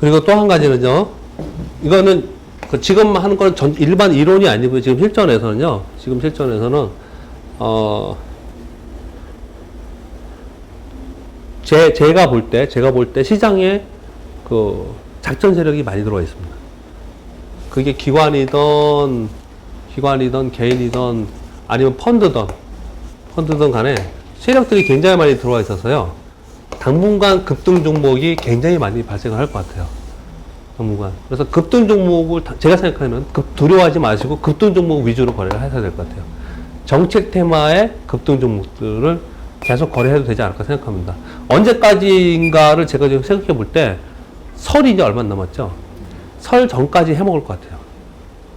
그리고 또 한 가지는요. 이거는 지금 하는 건 일반 이론이 아니고요. 지금 실전에서는요. 지금 실전에서는 제가 볼 때 시장에 그 작전 세력이 많이 들어와 있습니다. 그게 기관이든 개인이든 아니면 펀드든 간에 세력들이 굉장히 많이 들어와 있어서요. 당분간 급등 종목이 굉장히 많이 발생을 할 것 같아요. 당분간. 그래서 급등 종목을 제가 생각하는 두려워하지 마시고 급등 종목 위주로 거래를 하셔야 될 것 같아요. 정책 테마의 급등 종목들을 계속 거래해도 되지 않을까 생각합니다. 언제까지인가를 제가 지금 생각해 볼 때 설이 이제 얼마 안 남았죠. 설 전까지 해먹을 것 같아요.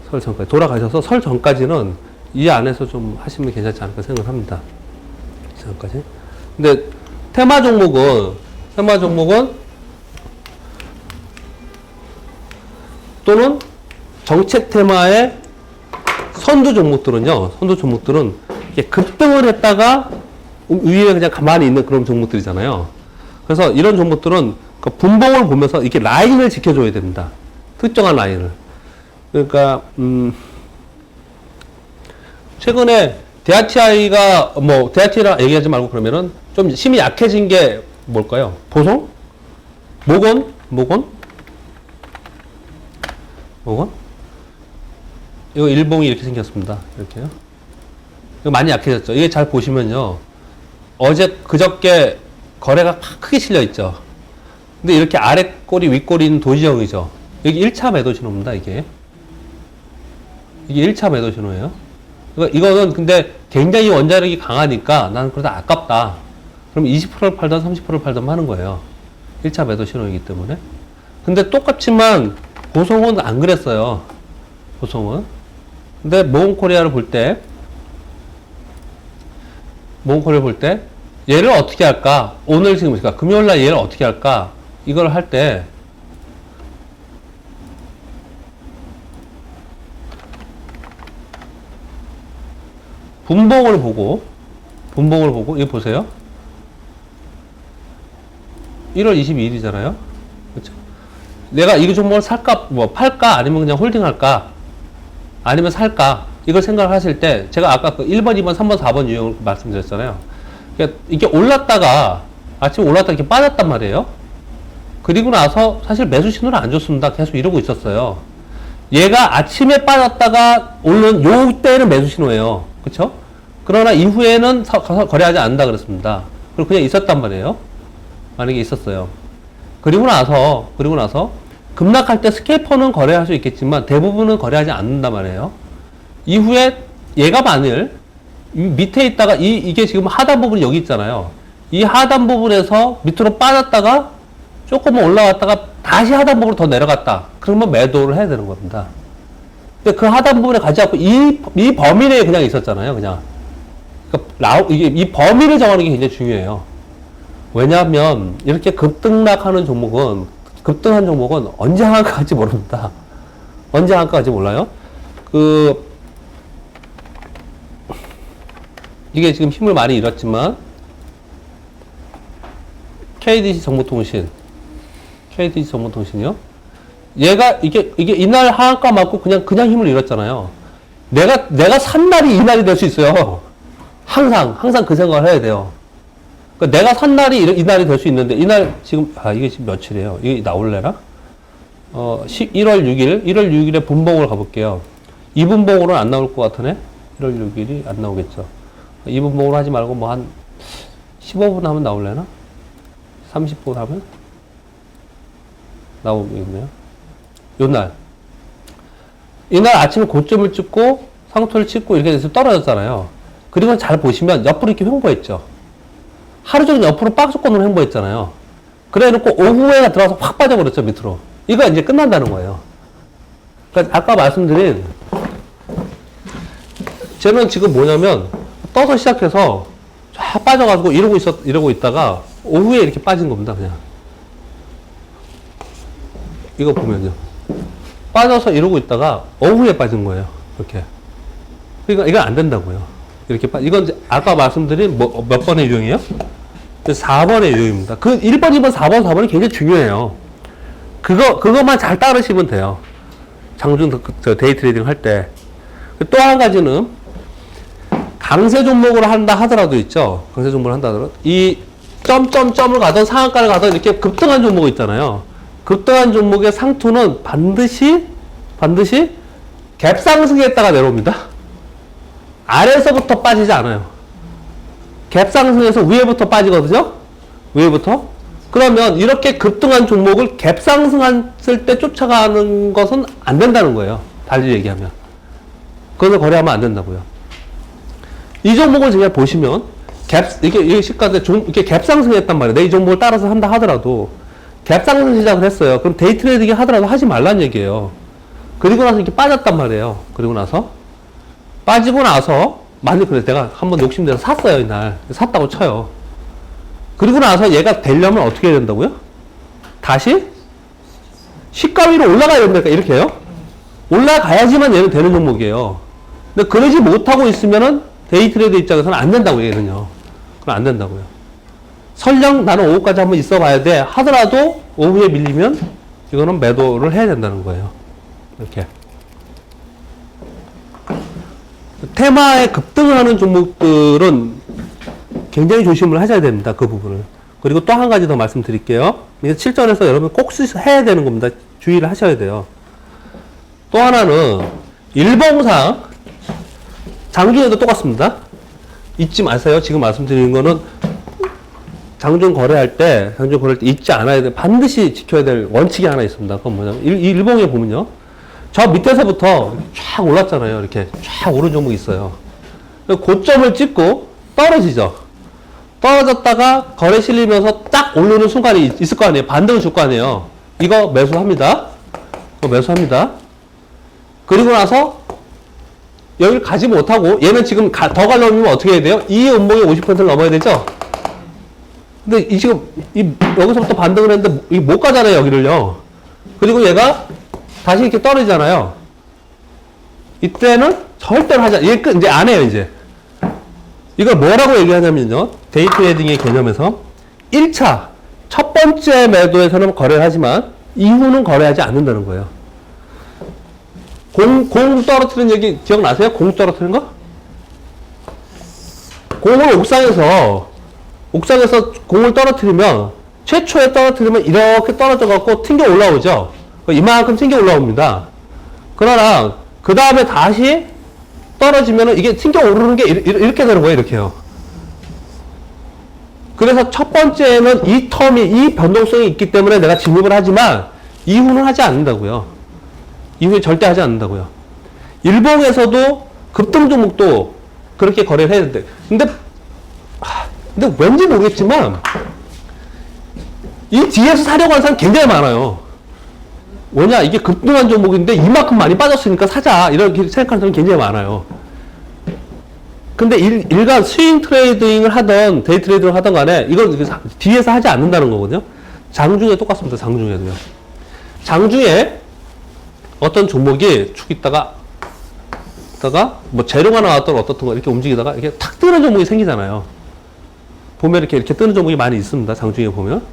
설 전까지 돌아가셔서 설 전까지는 이 안에서 좀 하시면 괜찮지 않을까 생각을 합니다. 전까지. 근데 테마 종목은 또는 정책 테마의 선두 종목들은 이게 급등을 했다가 위에 그냥 가만히 있는 그런 종목들이잖아요. 그래서 이런 종목들은 그 분봉을 보면서 이렇게 라인을 지켜줘야 됩니다. 특정한 라인을. 그러니까 최근에 대하티라 얘기하지 말고 그러면은 좀 힘이 약해진 게 뭘까요? 보성? 모건? 이거 일봉이 이렇게 생겼습니다. 이렇게요. 이거 많이 약해졌죠. 이게 잘 보시면요. 그저께 거래가 크게 실려 있죠. 근데 이렇게 아래 꼬리, 윗꼬리는 도지형이죠. 여기 1차 매도 신호입니다, 이게 1차 매도 신호예요. 이거는 근데 굉장히 원자력이 강하니까 나는 그러다 아깝다. 그럼 20%를 팔던 30%를 팔던 하는 거예요. 1차 매도 신호이기 때문에. 근데 똑같지만 보성은 안 그랬어요. 보성은. 근데 모건코리아를 볼 때 얘를 어떻게 할까? 오늘 지금 금요일날 얘를 어떻게 할까? 이걸 할 때 분봉을 보고 이거 보세요. 1월 22일이잖아요. 그렇죠? 내가 이 종목을 살까, 팔까, 아니면 그냥 홀딩할까, 아니면 살까, 이걸 생각을 하실 때, 제가 아까 그 1번, 2번, 3번, 4번 유형을 말씀드렸잖아요. 그러니까 이게 아침에 올랐다 이렇게 빠졌단 말이에요. 그리고 나서 사실 매수 신호를 안 줬습니다. 계속 이러고 있었어요. 얘가 아침에 빠졌다가 오른 요 때는 매수 신호예요. 그쵸? 그러나 이후에는 거래하지 않는다 그랬습니다. 그리고 그냥 있었단 말이에요. 만약에 있었어요. 그리고 나서 급락할 때 스케이퍼는 거래할 수 있겠지만 대부분은 거래하지 않는단 말이에요. 이후에 얘가 만일 밑에 있다가 이게 지금 하단 부분이 여기 있잖아요. 이 하단 부분에서 밑으로 빠졌다가 조금만 올라왔다가 다시 하단 부분으로 더 내려갔다. 그러면 매도를 해야 되는 겁니다. 근데 그 하단 부분에 가지 않고 이 범위 내에 그냥 있었잖아요. 그냥. 그러니까 이 범위를 정하는 게 굉장히 중요해요. 왜냐하면 이렇게 급등한 종목은 언제 한가 할지 모릅니다. 언제 한가 할지 몰라요. 이게 지금 힘을 많이 잃었지만 KDC 정보통신이요. 얘가 이게 이날 하한가 맞고 그냥 힘을 잃었잖아요. 내가 산 날이 이날이 될 수 있어요. 항상 그 생각을 해야 돼요. 그러니까 내가 산 날이 이날이 될 수 있는데 이날 이게 지금 며칠이에요? 이게 나올래나? 1월 6일에 분봉을 가볼게요. 이 분봉으로는 안 나올 것 같으네? 1월 6일이 안 나오겠죠. 이 분봉으로 하지 말고 뭐 한 15분 하면 나올래나? 30분 하면? 나오겠네요. 이날 아침에 고점을 찍고 상토를 찍고 이렇게 돼서 떨어졌잖아요. 그리고 잘 보시면 옆으로 이렇게 횡보했죠. 하루 종일 옆으로 박스권으로 횡보했잖아요. 그래 놓고 오후에 들어가서 확 빠져버렸죠, 밑으로. 이거 이제 끝난다는 거예요. 그러니까 아까 말씀드린, 쟤는 지금 뭐냐면, 떠서 시작해서 쫙 빠져가지고 이러고 있다가 오후에 이렇게 빠진 겁니다, 그냥. 이거 보면요. 빠져서 이러고 있다가 오후에 빠진 거예요, 이렇게. 그러니까 이건 안 된다고요. 이건 이제 아까 말씀드린 몇 번의 유형이에요? 4번의 유형입니다. 그 1번, 2번, 4번이 굉장히 중요해요. 그것만 잘 따르시면 돼요. 장중 데이 트레이딩 할 때. 또 한 가지는 강세 종목으로 한다 하더라도 있죠. 강세 종목을 한다 하더라도 이 점점점을 가던 상한가를 가던 이렇게 급등한 종목 있잖아요. 급등한 종목의 상투는 반드시 갭 상승했다가 내려옵니다. 아래에서부터 빠지지 않아요. 갭 상승해서 위에부터 빠지거든요. 위에부터. 그러면 이렇게 급등한 종목을 갭 상승했을 때 쫓아가는 것은 안 된다는 거예요. 달리 얘기하면. 그것을 거래하면 안 된다고요. 이 종목을 제가 보시면 이게 시가인데 이렇게 갭 상승했단 말이에요. 내 이 종목을 따라서 한다 하더라도 갭 상승 시작을 했어요. 그럼 데이 트레이딩 하더라도 하지 말란 얘기예요. 그리고 나서 이렇게 빠졌단 말이에요. 그리고 나서 빠지고 나서 만약 그래 내가 한번 욕심내서 샀어요. 이날 샀다고 쳐요. 그리고 나서 얘가 되려면 어떻게 해야 된다고요? 다시 시가 위로 올라가야 된다니까 이렇게 해요. 올라가야지만 얘는 되는 종목이에요. 근데 그러지 못하고 있으면은 데이 트레이더 입장에서는 안 된다고 얘는요. 그럼 안 된다고요. 설령 나는 오후까지 한번 있어 봐야 돼 하더라도 오후에 밀리면 이거는 매도를 해야 된다는 거예요. 이렇게. 테마에 급등을 하는 종목들은 굉장히 조심을 하셔야 됩니다. 그 부분을. 그리고 또 한 가지 더 말씀드릴게요. 이게 실전에서 여러분 꼭 해야 되는 겁니다. 주의를 하셔야 돼요. 또 하나는 일봉상 장중에도 똑같습니다. 잊지 마세요. 지금 말씀드리는 거는 장중 거래할 때 잊지 않아야 돼. 반드시 지켜야 될 원칙이 하나 있습니다. 그건 뭐냐면 일봉에 보면요. 저 밑에서부터 쫙 올랐잖아요. 이렇게 쫙 오른 종목이 있어요. 고점을 찍고 떨어지죠. 떨어졌다가 거래 실리면서 딱 오르는 순간이 있을 거 아니에요. 반등을 줄 거 아니에요. 이거 매수합니다. 이거 매수합니다. 그리고 나서 여기를 가지 못하고 얘는 지금 더 가려면 어떻게 해야 돼요? 이 음봉이 50%를 넘어야 되죠? 근데 여기서부터 반등을 했는데 못 가잖아요. 여기를요. 그리고 얘가 다시 이렇게 떨어지잖아요. 이때는 절대로 하지 않아요. 얘 이제 안 해요, 이제. 이걸 뭐라고 얘기하냐면요. 데이 트레이딩의 개념에서 1차, 첫 번째 매도에서는 거래를 하지만 이후는 거래하지 않는다는 거예요. 공 떨어뜨린 얘기 기억나세요? 공 떨어뜨린 거? 공을 옥상에서 공을 떨어뜨리면 최초에 떨어뜨리면 이렇게 떨어져 갖고 튕겨 올라오죠. 이만큼 튕겨 올라옵니다. 그러나 그 다음에 다시 떨어지면 이게 튕겨 오르는 게 이렇게 되는 거예요. 이렇게요. 그래서 첫 번째는 이 변동성이 있기 때문에 내가 진입을 하지만 이후는 하지 않는다고요. 이후에 절대 하지 않는다고요. 일봉에서도 급등 종목도 그렇게 거래를 해야 되는데 근데 왠지 모르겠지만 이 뒤에서 사려고 하는 사람 굉장히 많아요. 뭐냐, 이게 급등한 종목인데 이만큼 많이 빠졌으니까 사자 이렇게 생각하는 사람이 굉장히 많아요. 근데 일간 스윙 트레이딩을 하던 데이 트레이딩을 하던 간에 이건 뒤에서 하지 않는다는 거거든요. 장중에 똑같습니다. 장중에도요. 장중에 어떤 종목이 축 있다가 뭐 재료가 나왔던 어떻던 거 이렇게 움직이다가 이렇게 탁 뜨는 종목이 생기잖아요. 보면 이렇게 뜨는 종목이 많이 있습니다. 장중에 보면.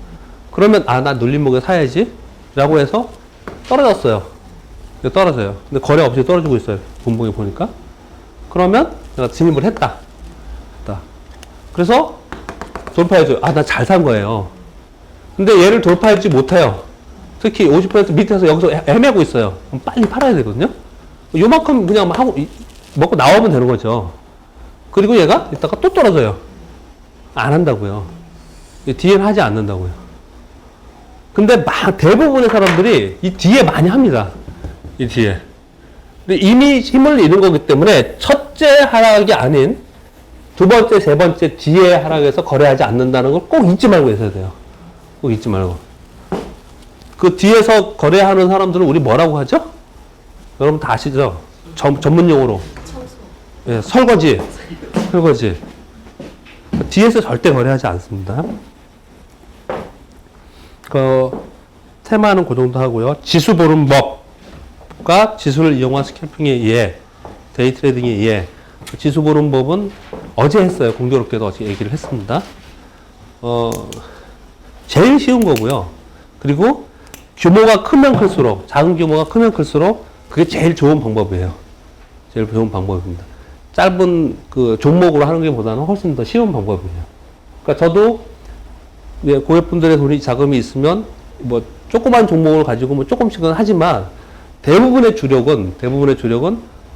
그러면 나 눌림목에 사야지 라고 해서 떨어졌어요. 떨어져요. 근데 거래 없이 떨어지고 있어요. 분봉에 보니까. 그러면 내가 진입을 했다. 그래서 돌파해줘요. 나 잘 산 거예요. 근데 얘를 돌파하지 못해요. 특히 50% 밑에서 여기서 헤매고 있어요. 그럼 빨리 팔아야 되거든요. 요만큼 그냥 하고 먹고 나오면 되는 거죠. 그리고 얘가 이따가 또 떨어져요. 안 한다고요. 뒤에는 하지 않는다고요. 근데 대부분의 사람들이 이 뒤에 많이 합니다. 이 뒤에. 근데 이미 힘을 잃은 거기 때문에 첫째 하락이 아닌 두 번째, 세 번째 뒤에 하락에서 거래하지 않는다는 걸 꼭 잊지 말고 있어야 돼요. 꼭 잊지 말고. 그 뒤에서 거래하는 사람들은 우리 뭐라고 하죠? 여러분 다 아시죠? 전문 용어로. 예, 설거지. 뒤에서 절대 거래하지 않습니다. 테마는 그 정도 하고요. 지수 보는 법과 지수를 이용한 스캘핑의 예, 데이 트레이딩의 예. 지수 보는 법은 어제 했어요. 공교롭게도 어제 얘기를 했습니다. 제일 쉬운 거고요. 그리고 규모가 크면 클수록, 작은 규모가 크면 클수록 그게 제일 좋은 방법이에요. 제일 좋은 방법입니다. 짧은 그 종목으로 하는 게 보다는 훨씬 더 쉬운 방법이에요. 그러니까 저도 고객분들의 돈이 자금이 있으면 뭐 조그만 종목을 가지고 뭐 조금씩은 하지만 대부분의 주력은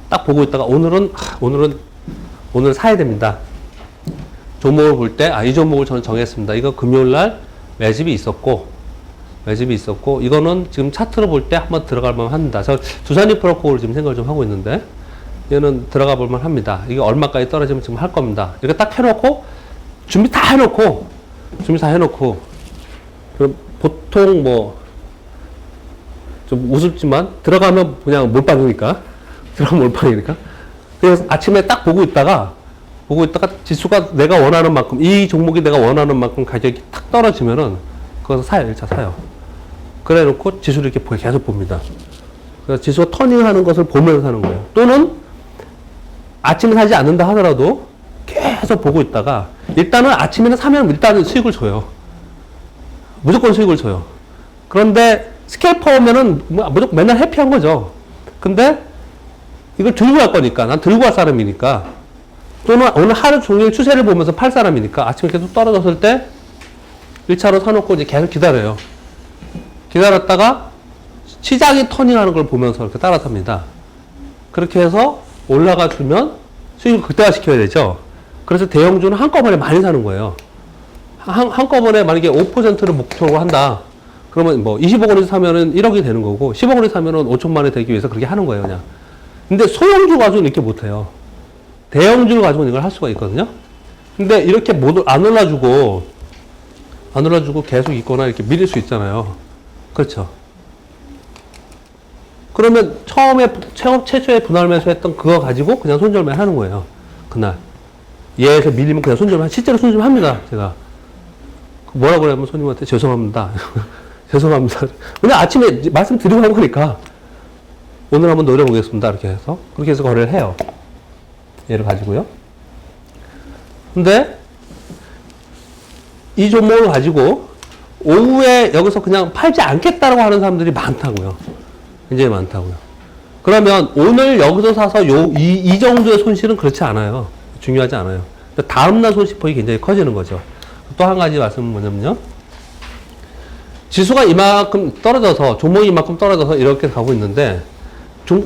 딱 보고 있다가 오늘 사야 됩니다. 종목을 볼 때, 이 종목을 저는 정했습니다. 이거 금요일 날 매집이 있었고, 이거는 지금 차트로 볼 때 한번 들어갈 만 합니다. 저 두산이 프로코를 지금 생각을 좀 하고 있는데, 얘는 들어가 볼 만 합니다. 이게 얼마까지 떨어지면 지금 할 겁니다. 이렇게 딱 해놓고, 준비 다 해놓고, 그럼 보통 뭐, 좀 우습지만, 들어가면 그냥 몰빵이니까. 그래서 아침에 딱 보고 있다가 지수가 내가 원하는 만큼, 이 종목이 내가 원하는 만큼 가격이 탁 떨어지면은, 그것을 사요. 1차 사요. 그래 놓고 지수를 이렇게 계속 봅니다. 그래서 지수가 터닝하는 것을 보면서 사는 거예요. 또는 아침에 사지 않는다 하더라도 계속 보고 있다가, 일단은 아침에는 사면 일단은 수익을 줘요. 무조건 수익을 줘요. 그런데 스캘퍼면은 무조건 맨날 해피한 거죠. 근데 이걸 들고 갈 거니까, 난 들고 갈 사람이니까, 또는 오늘 하루 종일 추세를 보면서 팔 사람이니까 아침에 계속 떨어졌을 때 1차로 사놓고 이제 계속 기다려요. 기다렸다가 시장이 터닝하는 걸 보면서 이렇게 따라 삽니다. 그렇게 해서 올라가 주면 수익을 극대화 시켜야 되죠. 그래서 대형주는 한꺼번에 많이 사는 거예요. 한꺼번에 만약에 5%를 목표로 한다. 그러면 뭐 20억 원에서 사면은 1억이 되는 거고, 10억 원에서 사면은 5천만 원이 되기 위해서 그렇게 하는 거예요, 그냥. 근데 소형주 가지고는 이렇게 못해요. 대형주를 가지고는 이걸 할 수가 있거든요. 근데 이렇게 안 올라주고 계속 있거나 이렇게 밀릴 수 있잖아요. 그렇죠. 그러면 최초에 분할 매수했던 그거 가지고 그냥 손절매 하는 거예요. 그날. 얘에서 밀리면 그냥 손절매, 실제로 손절합니다, 제가. 뭐라고 그러면 손님한테 죄송합니다. 죄송합니다. 그냥 아침에 말씀드리고 한 거니까. 오늘 한번 노려보겠습니다. 이렇게 해서. 그렇게 해서 거래를 해요. 얘를 가지고요. 근데, 이 종목을 가지고, 오후에 여기서 그냥 팔지 않겠다라고 하는 사람들이 많다고요. 굉장히 많다고요. 그러면 오늘 여기서 사서 이 정도의 손실은 그렇지 않아요. 중요하지 않아요. 다음날 손실폭이 굉장히 커지는 거죠. 또 한 가지 말씀은 뭐냐면요. 지수가 이만큼 떨어져서, 종목이 이만큼 떨어져서 이렇게 가고 있는데,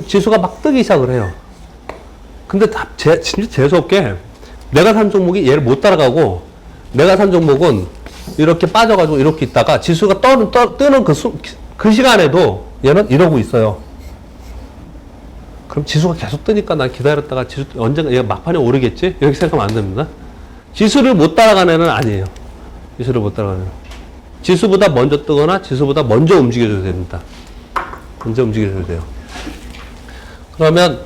지수가 막 뜨기 시작을 해요. 근데 진짜 재수없게 내가 산 종목이 얘를 못 따라가고, 내가 산 종목은 이렇게 빠져가지고 이렇게 있다가 지수가 뜨는 그 시간에도 얘는 이러고 있어요. 그럼 지수가 계속 뜨니까 난 기다렸다가 지수 언젠가 얘가 막판에 오르겠지? 이렇게 생각하면 안 됩니다. 지수를 못 따라가는 애는 아니에요. 지수를 못 따라가는 애는. 지수보다 먼저 뜨거나 지수보다 먼저 움직여줘야 됩니다. 먼저 움직여줘야 돼요. 그러면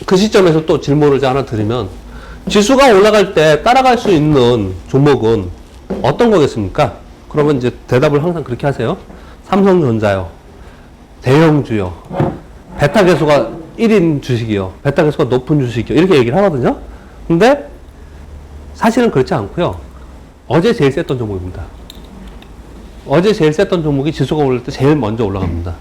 그 시점에서 또 질문을 하나 드리면, 지수가 올라갈 때 따라갈 수 있는 종목은 어떤 거겠습니까? 그러면 이제 대답을 항상 그렇게 하세요. 삼성전자요. 대형주요. 베타 계수가 1인 주식이요. 베타 계수가 높은 주식이요. 이렇게 얘기를 하거든요. 근데 사실은 그렇지 않고요. 어제 제일 셌던 종목입니다. 어제 제일 셌던 종목이 지수가 오를 때 제일 먼저 올라갑니다.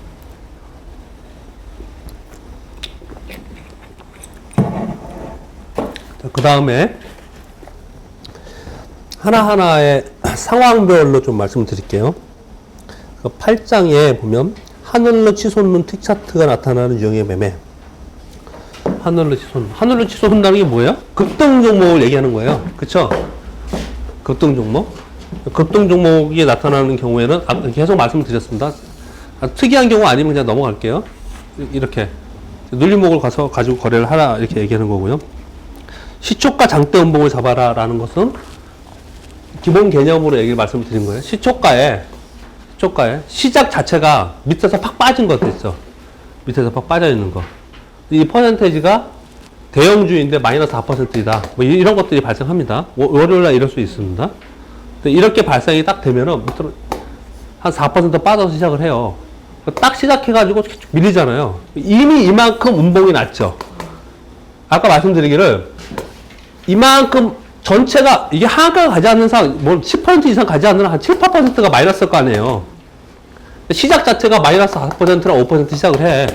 그 다음에 하나하나의 상황별로 좀 말씀을 드릴게요. 8장에 보면 하늘로 치솟는 틱 차트가 나타나는 유형의 매매. 하늘로 치솟는다는 게 뭐예요? 급등 종목을 얘기하는 거예요. 그쵸? 급등 종목. 급등 종목이 나타나는 경우에는 계속 말씀드렸습니다. 특이한 경우 아니면 그냥 넘어갈게요. 이렇게 눌림목을 가지고 거래를 하라 이렇게 얘기하는 거고요. 시초가 장대 음봉을 잡아라 라는 것은 기본 개념으로 말씀을 드린 거예요. 시초가에 시작 자체가 밑에서 팍 빠진 것도 있죠. 밑에서 팍 빠져 있는 거. 이 퍼센테이지가 대형주인데 마이너스 4%이다. 뭐 이런 것들이 발생합니다. 월요일날 이럴 수 있습니다. 근데 이렇게 발생이 딱 되면은 밑으로 한 4% 빠져서 시작을 해요. 딱 시작해가지고 밀리잖아요. 이미 이만큼 음봉이 났죠. 아까 말씀드리기를 이만큼 전체가 이게 하한가가 가지 않는 상, 뭐 10% 이상 가지 않는 한 7, 8%가 마이너스일 거 아니에요. 시작 자체가 마이너스 4%나 5% 시작을 해.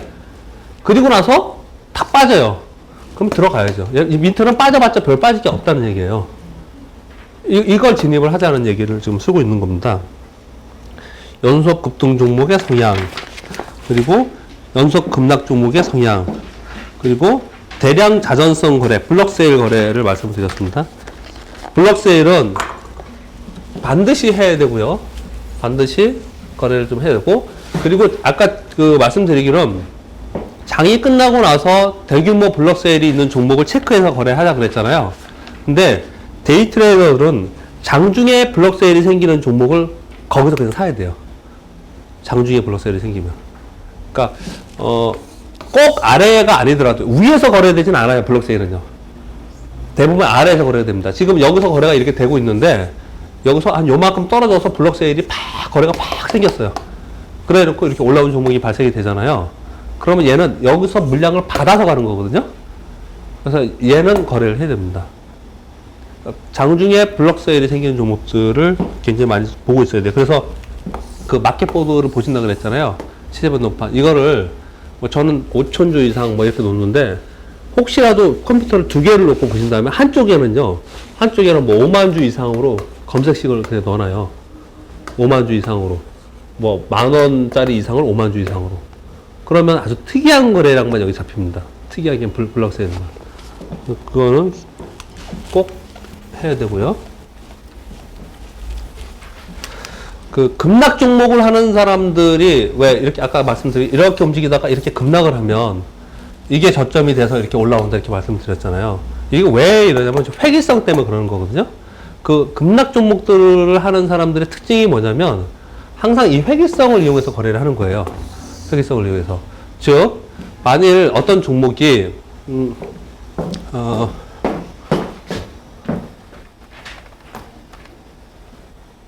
그리고 나서 다 빠져요. 그럼 들어가야죠. 이 민트는 빠져봤자 별 빠질 게 없다는 얘기예요. 이걸 진입을 하자는 얘기를 지금 쓰고 있는 겁니다. 연속 급등 종목의 성향, 그리고 연속 급락 종목의 성향, 그리고 대량 자전성 거래, 블록세일 거래를 말씀드렸습니다. 블록세일은 반드시 해야 되고요. 반드시 거래를 좀 해야 되고, 그리고 아까 그 말씀드리기로는 장이 끝나고 나서 대규모 블록세일이 있는 종목을 체크해서 거래하자 그랬잖아요. 근데 데이 트레이더들은 장중에 블록세일이 생기는 종목을 거기서 그냥 사야 돼요. 장중에 블록세일이 생기면. 그러니까 꼭 아래가 아니더라도 위에서 거래되진 않아요. 블록세일은요. 대부분 아래에서 거래가 됩니다. 지금 여기서 거래가 이렇게 되고 있는데 여기서 한 요만큼 떨어져서 블록세일이 거래가 팍 생겼어요. 그래 놓고 이렇게 올라온 종목이 발생이 되잖아요. 그러면 얘는 여기서 물량을 받아서 가는 거거든요. 그래서 얘는 거래를 해야 됩니다. 장중에 블록세일이 생기는 종목들을 굉장히 많이 보고 있어야 돼요. 그래서 그 마켓보드를 보신다 그랬잖아요. 시세변 동판. 이거를 뭐 저는 5,000주 이상 뭐 이렇게 놓는데 혹시라도 컴퓨터를 두 개를 놓고 보신 다음에 한쪽에는 뭐 5만 주 이상으로 검색식을 그냥 넣어놔요. 5만 주 이상으로. 뭐 10,000원짜리 이상을 5만 주 이상으로. 그러면 아주 특이한 거래량만 여기 잡힙니다. 특이하게 블록세일만. 그거는 꼭 해야 되고요. 그 급락 종목을 하는 사람들이 왜 이렇게 아까 말씀드린 이렇게 움직이다가 이렇게 급락을 하면 이게 저점이 돼서 이렇게 올라온다 이렇게 말씀드렸잖아요. 이게 왜 이러냐면 회기성 때문에 그러는 거거든요. 그 급락 종목들을 하는 사람들의 특징이 뭐냐면 항상 이 회기성을 이용해서 거래를 하는 거예요. 회기성을 이용해서. 즉 만일 어떤 종목이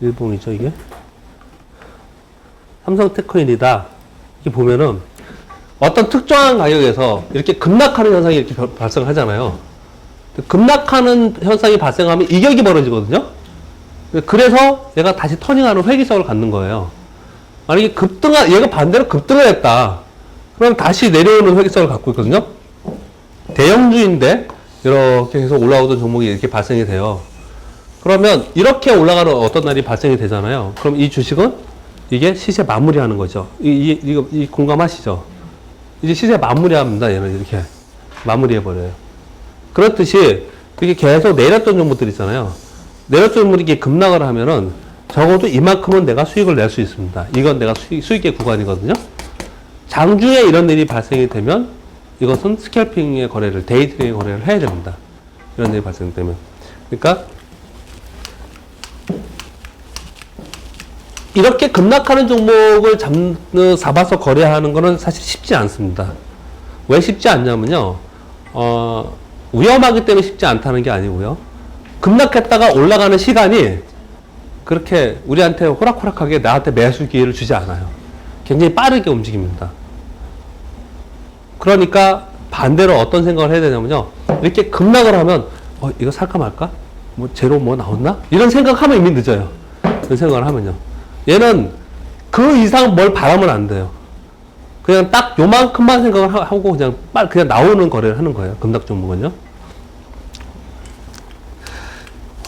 일봉이죠 이게? 삼성테크인이다. 이렇게 보면은 어떤 특정한 가격에서 이렇게 급락하는 현상이 이렇게 발생하잖아요. 급락하는 현상이 발생하면 이격이 벌어지거든요. 그래서 얘가 다시 터닝하는 회기성을 갖는 거예요. 만약에 얘가 반대로 급등을 했다. 그럼 다시 내려오는 회기성을 갖고 있거든요. 대형주인데 이렇게 해서 올라오던 종목이 이렇게 발생이 돼요. 그러면 이렇게 올라가는 어떤 날이 발생이 되잖아요. 그럼 이 주식은 이게 시세 마무리하는 거죠. 이 공감하시죠? 이제 시세 마무리합니다. 얘는 이렇게 마무리해버려요. 그렇듯이 이렇게 계속 내렸던 종목들 있잖아요. 내렸던 종목이 이렇게 급락을 하면은 적어도 이만큼은 내가 수익을 낼 수 있습니다. 이건 내가 수익의 구간이거든요. 장중에 이런 일이 발생이 되면 이것은 스캘핑의 거래를, 데이트레이딩 거래를 해야 됩니다. 이런 일이 발생되면. 그러니까 이렇게 급락하는 종목을 잡아서 거래하는 거는 사실 쉽지 않습니다. 왜 쉽지 않냐면요. 위험하기 때문에 쉽지 않다는 게 아니고요. 급락했다가 올라가는 시간이 그렇게 우리한테 호락호락하게 나한테 매수 기회를 주지 않아요. 굉장히 빠르게 움직입니다. 그러니까 반대로 어떤 생각을 해야 되냐면요. 이렇게 급락을 하면 이거 살까 말까? 뭐 제로 뭐 나왔나? 이런 생각하면 이미 늦어요. 이런 생각을 하면요. 얘는 그 이상 뭘 바라면 안 돼요. 그냥 딱 요만큼만 생각을 하고 그냥 나오는 거래를 하는 거예요. 급락 종목은요.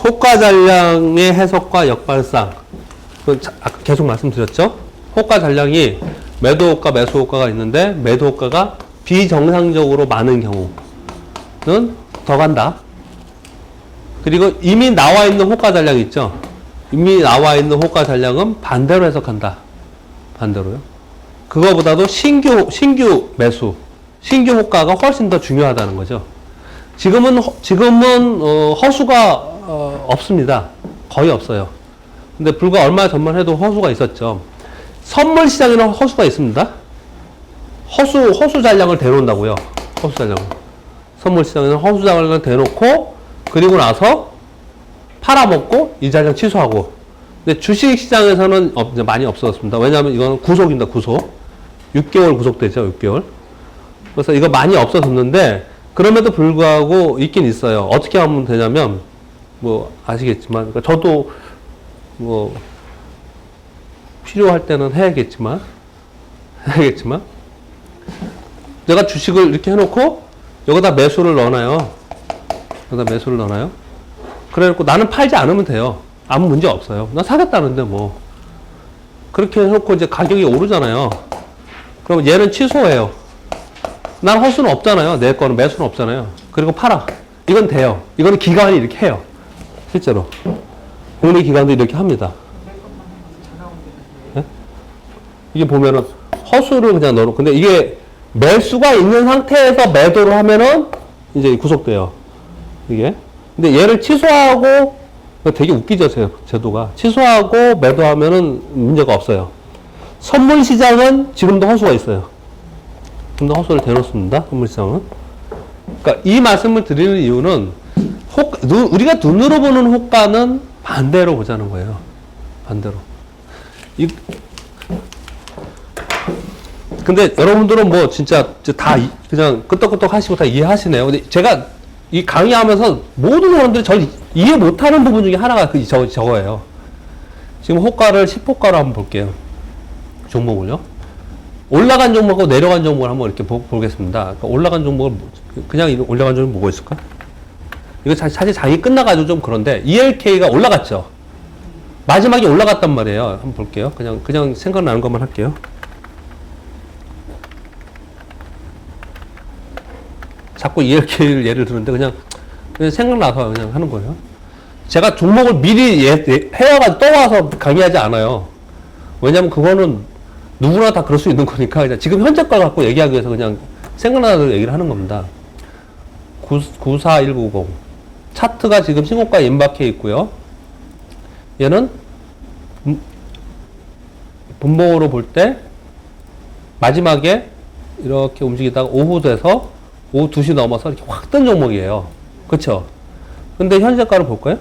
호가 잔량의 해석과 역발상. 아까 계속 말씀드렸죠? 호가 잔량이 매도 호가, 매수 호가가 있는데 매도 호가가 비정상적으로 많은 경우는 더 간다. 그리고 이미 나와 있는 호가 잔량 있죠? 이미 나와 있는 호가 잔량은 반대로 해석한다. 반대로요. 그거보다도 신규 매수, 신규 호가가 훨씬 더 중요하다는 거죠. 지금은 허수가 없습니다. 거의 없어요. 근데 불과 얼마 전만 해도 허수가 있었죠. 선물 시장에는 허수가 있습니다. 허수 잔량을 대놓는다고요. 허수 잔량을. 선물 시장에는 허수 잔량을 대놓고 그리고 나서 팔아먹고 이 잔량 취소하고. 근데 주식 시장에서는 이제 많이 없어졌습니다. 왜냐하면 이거는 구속입니다. 구속. 6개월 구속되죠. 6개월. 그래서 이거 많이 없어졌는데 그럼에도 불구하고 있긴 있어요. 어떻게 하면 되냐면 뭐 아시겠지만 그러니까 저도 뭐 필요할 때는 해야겠지만 내가 주식을 이렇게 해놓고 여기다 매수를 넣어놔요. 그래갖고 나는 팔지 않으면 돼요. 아무 문제 없어요. 나 사겠다는데 뭐. 그렇게 해놓고 이제 가격이 오르잖아요. 그럼 얘는 취소해요. 난 할 수는 없잖아요. 내 거는 매수는 없잖아요. 그리고 팔아. 이건 돼요. 이거는 기관이 이렇게 해요. 실제로. 공리기관도 이렇게 합니다. 네? 이게 보면은 허수를 그냥 넣어놓고. 근데 이게 매수가 있는 상태에서 매도를 하면은 이제 구속돼요. 이게. 근데 얘를 취소하고, 되게 웃기죠, 제도가. 취소하고 매도하면은 문제가 없어요. 선물 시장은 지금도 허수가 있어요. 지금도 허수를 대놓습니다. 선물 시장은. 그러니까 이 말씀을 드리는 이유는 우리가 눈으로 보는 호가는 반대로 보자는 거예요. 반대로. 근데 여러분들은 뭐 진짜 다 그냥 끄떡끄떡 하시고 다 이해하시네요. 근데 제가 이 강의하면서 모든 사람들이 저를 이해 못하는 부분 중에 하나가 저거예요. 지금 호가를 10호가로 한번 볼게요. 종목을요. 올라간 종목하고 내려간 종목을 한번 이렇게 보겠습니다. 그러니까 올라간 종목을 그냥 올라간 종목이 뭐가 있을까? 이거 사실 장이 끝나가지고 좀 그런데 ELK가 올라갔죠. 마지막에 올라갔단 말이에요. 한번 볼게요. 그냥 생각나는 것만 할게요. 자꾸 ELK를 예를 드는데 그냥 생각나서 그냥 하는 거예요. 제가 종목을 미리 해와가지고 떠와서 강의하지 않아요. 왜냐면 그거는 누구나 다 그럴 수 있는 거니까 그냥 지금 현재 거 갖고 얘기하기 위해서 그냥 생각나서 얘기를 하는 겁니다. 94190 차트가 지금 신고가에 임박해 있고요. 얘는 분봉으로 볼 때 마지막에 이렇게 움직이다가 오후 돼서 오후 2시 넘어서 이렇게 확 뜬 종목이에요. 그쵸? 근데 현재가를 볼까요?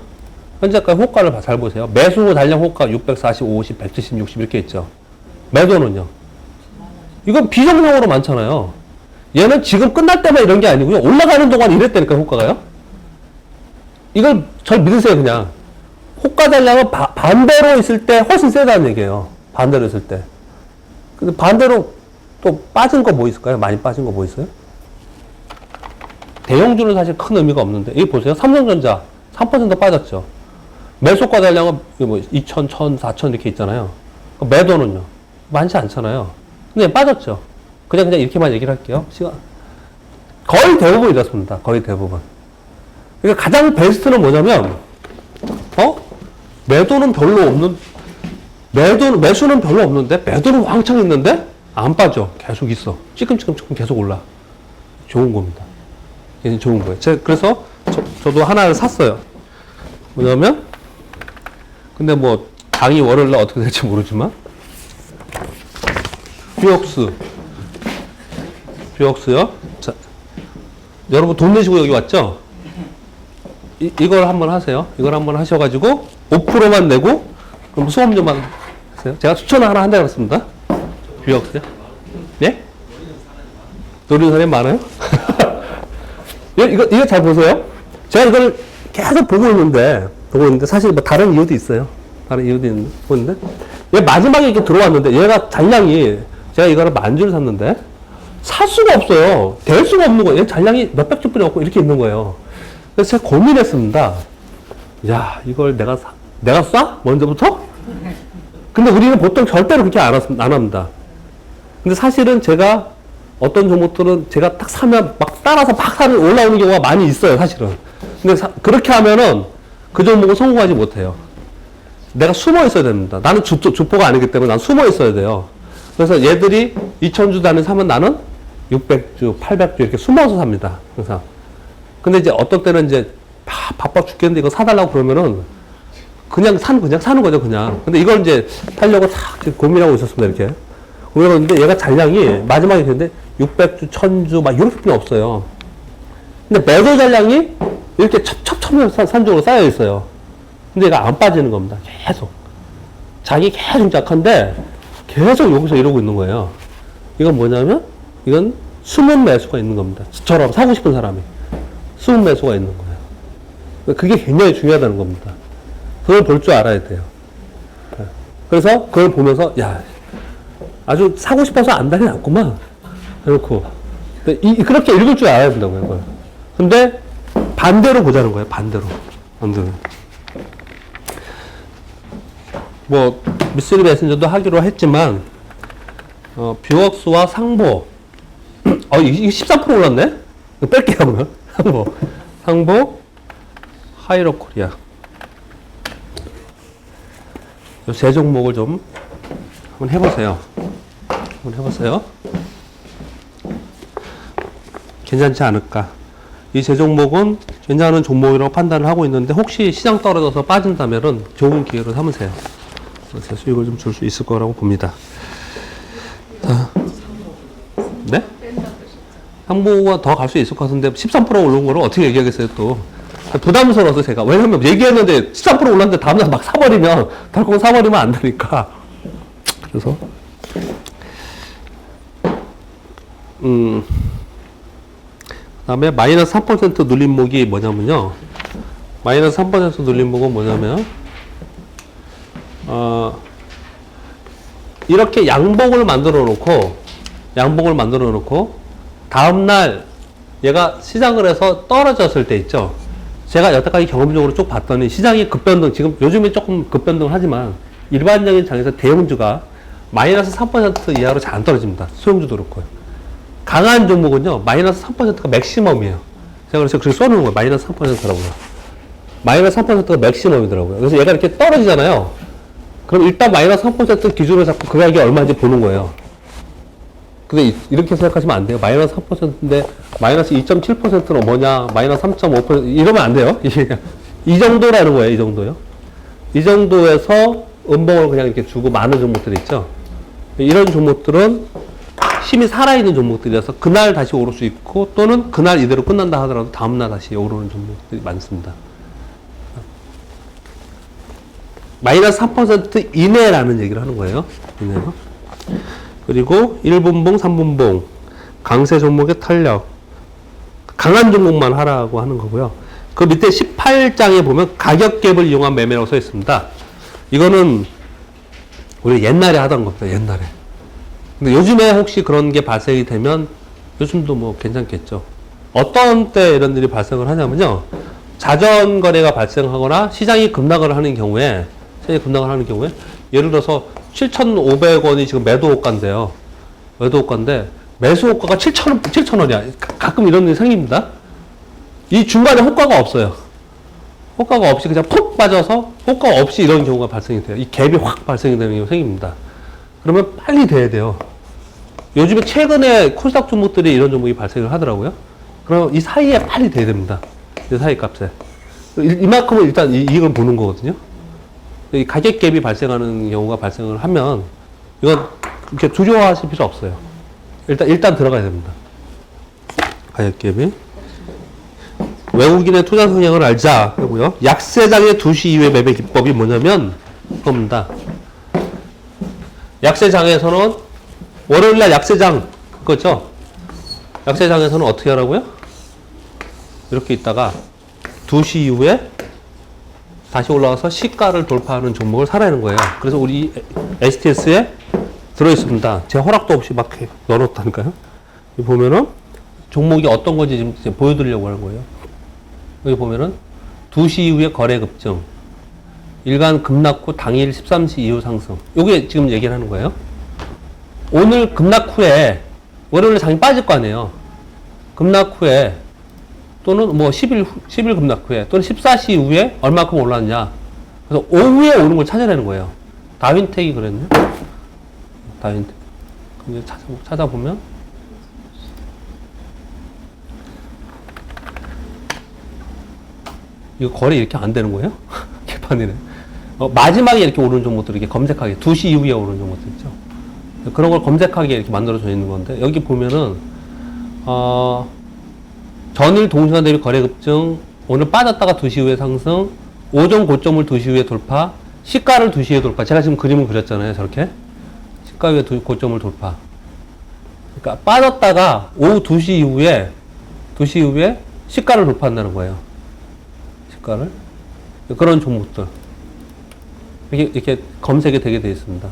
현재가 호가를 잘 보세요. 매수 단량 호가 640, 50, 170, 60 이렇게 있죠. 매도는요. 이건 비정상으로 많잖아요. 얘는 지금 끝날 때만 이런 게 아니고요. 올라가는 동안 이랬다니까 호가가요. 이걸 잘 믿으세요 그냥. 호가 단량은 반대로 있을 때 훨씬 세다는 얘기예요. 반대로 있을 때. 근데 반대로 또 빠진 거 뭐 있을까요? 많이 빠진 거 뭐 있어요? 대형주는 사실 큰 의미가 없는데 여기 보세요. 삼성전자 3% 빠졌죠. 매수가 단량은 뭐 2천, 1,000, 4천 이렇게 있잖아요. 매도는요. 많지 않잖아요. 근데 빠졌죠. 그냥 이렇게만 얘기를 할게요. 거의 대부분 이렇습니다. 거의 대부분. 그러니까 가장 베스트는 뭐냐면 매수는 별로 없는데 매도는 왕창 있는데 안 빠져. 계속 있어. 찌끔찌끔 계속 올라. 좋은 겁니다. 얘는 좋은 거예요. 그래서 저도 하나를 샀어요. 뭐냐면 근데 뭐 강의 월요일날 어떻게 될지 모르지만 뷰옥스요. 자, 여러분 돈 내시고 여기 왔죠? 이걸 한번 하세요. 이걸 한번 하셔가지고 5%만 내고 그럼 수업료만 하세요. 제가 추천을 하나 한다 그랬습니다. 뷰옥스요. 예? 노리는 사람이 많아요? 이거 잘 보세요. 제가 이걸 계속 보고 있는데 사실 뭐 다른 이유도 있어요. 다른 이유도 있는데 얘 마지막에 이렇게 들어왔는데 얘가 잔량이 제가 이거를 10,000주를 샀는데 살 수가 없어요. 될 수가 없는 거예요. 얘 잔량이 몇백 주뿐이 없고 이렇게 있는 거예요. 그래서 제가 고민했습니다. 야, 이걸 내가 쏴? 먼저부터? 근데 우리는 보통 절대로 그렇게 안 합니다. 근데 사실은 제가 어떤 종목들은 제가 딱 사면 막 따라서 막 올라오는 경우가 많이 있어요, 사실은. 근데 그렇게 하면은 그 종목은 성공하지 못해요. 내가 숨어 있어야 됩니다. 나는 주포가 아니기 때문에 난 숨어 있어야 돼요. 그래서 얘들이 2,000주 단위 사면 나는 600주, 800주 이렇게 숨어서 삽니다. 항상. 근데 이제 어떤 때는 이제 바빠 죽겠는데 이거 사달라고 그러면은 그냥 사는 거죠, 그냥. 근데 이걸 이제 살려고 탁 고민하고 있었습니다, 이렇게. 고민하는데 얘가 잔량이 마지막에 됐는데 600주, 1,000주 막 이렇게뿐이 없어요. 근데 매도 잔량이 이렇게 첩첩산적으로 쌓여 있어요. 근데 얘가 안 빠지는 겁니다. 계속. 자기 계속 약한데 계속 여기서 이러고 있는 거예요. 이건 뭐냐면 이건 숨은 매수가 있는 겁니다. 저처럼 사고 싶은 사람이. 숨은 매수가 있는 거예요. 그게 굉장히 중요하다는 겁니다. 그걸 볼 줄 알아야 돼요. 그래서 그걸 보면서, 야, 아주 사고 싶어서 안달이 났구만. 그렇고. 그렇게 읽을 줄 알아야 된다고요, 그걸. 근데 반대로 보자는 거예요, 반대로. 뭐, 미쓰리 메신저도 하기로 했지만, 뷰웍스와 상보. 이게 13% 올랐네? 이거 뺄게요, 그러면. 상보, 하이로 코리아. 이 세 종목을 좀 한번 해보세요. 괜찮지 않을까. 이 세 종목은 괜찮은 종목이라고 판단을 하고 있는데, 혹시 시장 떨어져서 빠진다면은 좋은 기회로 삼으세요. 그래서 수익을 좀 줄 수 있을 거라고 봅니다. 자, 네? 상보가 더 갈 수 있을 것 같은데 13% 오른 거를 어떻게 얘기하겠어요 또. 부담스러워서 제가. 왜냐면 얘기했는데 13% 올랐는데 다음날 막 사버리면 덜컥 사버리면 안 되니까. 그래서 그다음에 마이너스 3% 눌림목이 뭐냐면요. 마이너스 3% 눌림목은 뭐냐면 이렇게 양봉을 만들어 놓고 다음날 얘가 시장을 해서 떨어졌을 때 있죠. 제가 여태까지 경험적으로 쭉 봤더니 시장이 급변동, 지금 요즘에 조금 급변동을 하지만 일반적인 장에서 대형주가 마이너스 3% 이하로 잘 안 떨어집니다. 소형주도 그렇고요. 강한 종목은요, 마이너스 3%가 맥시멈이에요. 제가 그래서 그렇게 써놓은 거예요. 마이너스 3%라고요. 마이너스 3%가 맥시멈이더라고요. 그래서 얘가 이렇게 떨어지잖아요. 그럼 일단 마이너스 3% 기준으로 잡고 그 가격이 얼마인지 보는 거예요. 근데 이렇게 생각하시면 안 돼요. 마이너스 3%인데 마이너스 2.7%는 뭐냐, 마이너스 3.5% 이러면 안 돼요. 이 정도라는 거예요. 이 정도요. 이 정도에서 음봉을 그냥 이렇게 주고 많은 종목들 있죠. 이런 종목들은 힘이 살아있는 종목들이라서 그날 다시 오를 수 있고, 또는 그날 이대로 끝난다 하더라도 다음날 다시 오르는 종목들이 많습니다. 마이너스 3% 이내라는 얘기를 하는 거예요. 이내요. 그리고 1분봉, 3분봉, 강세 종목의 탄력, 강한 종목만 하라고 하는 거고요. 그 밑에 18장에 보면 가격 갭을 이용한 매매라고 써 있습니다. 이거는 우리 옛날에 하던 겁니다. 옛날에. 근데 요즘에 혹시 그런 게 발생이 되면 요즘도 뭐 괜찮겠죠. 어떤 때 이런 일이 발생을 하냐면요. 자전 거래가 발생하거나 시장이 급락을 하는 경우에 예를 들어서 7,500원이 지금 매도 호가인데요. 매도 호가인데 매수 호가가 7,000원이야. 가끔 이런 일이 생깁니다. 이 중간에 호가가 없어요. 호가가 없이 그냥 푹 빠져서 호가 없이 이런 경우가 발생이 돼요. 이 갭이 확 발생이 되는 경우가 생깁니다. 그러면 빨리 돼야 돼요. 요즘에 최근에 코스닥 종목들이 이런 종목이 발생을 하더라고요. 그럼 이 사이에 빨리 돼야 됩니다. 이 사이 값에. 이만큼은 일단 이걸 보는 거거든요. 이 가격 갭이 발생하는 경우가 발생을 하면 이건 그렇게 두려워하실 필요 없어요. 일단 들어가야 됩니다. 가격 갭이. 외국인의 투자 성향을 알자 하고요. 약세장의 2시 이후의 매매 기법이 뭐냐면 그겁니다. 약세장에서는 월요일날 약세장 그거죠. 약세장에서는 어떻게 하라고요? 이렇게 있다가 2시 이후에 다시 올라와서 시가를 돌파하는 종목을 사라는 거예요. 그래서 우리 STS에 들어있습니다. 제 허락도 없이 막 넣어놓다니까요. 여기 보면은 종목이 어떤 건지 지금 보여드리려고 하는 거예요. 여기 보면은 2시 이후에 거래 급증, 일간 급락 후 당일 13시 이후 상승. 요게 지금 얘기를 하는 거예요. 오늘 급락 후에 월요일에 장이 빠질 거 아니에요. 급락 후에 또는 뭐 10일 급락 후에 또는 14시 이후에 얼마큼 올랐냐. 그래서 오후에 오는 걸 찾아내는 거예요. 다윈텍이 그랬네. 다윈텍. 근데 찾아보면 이거 거래 이렇게 안 되는 거예요? 개판이네. 마지막에 이렇게 오르는 종목들 이렇게 검색하게 2시 이후에 오르는 종목들 있죠. 그런 걸 검색하게 이렇게 만들어져 있는 건데 여기 보면은 전일 동시간 대비 거래 급증, 오늘 빠졌다가 2시 이후에 상승, 오전 고점을 2시 이후에 돌파, 시가를 2시에 돌파. 제가 지금 그림을 그렸잖아요. 저렇게. 시가 위에 고점을 돌파. 그러니까 빠졌다가 오후 2시 이후에 시가를 돌파한다는 거예요. 시가를. 그런 종목들. 이렇게 검색이 되게 돼 있습니다.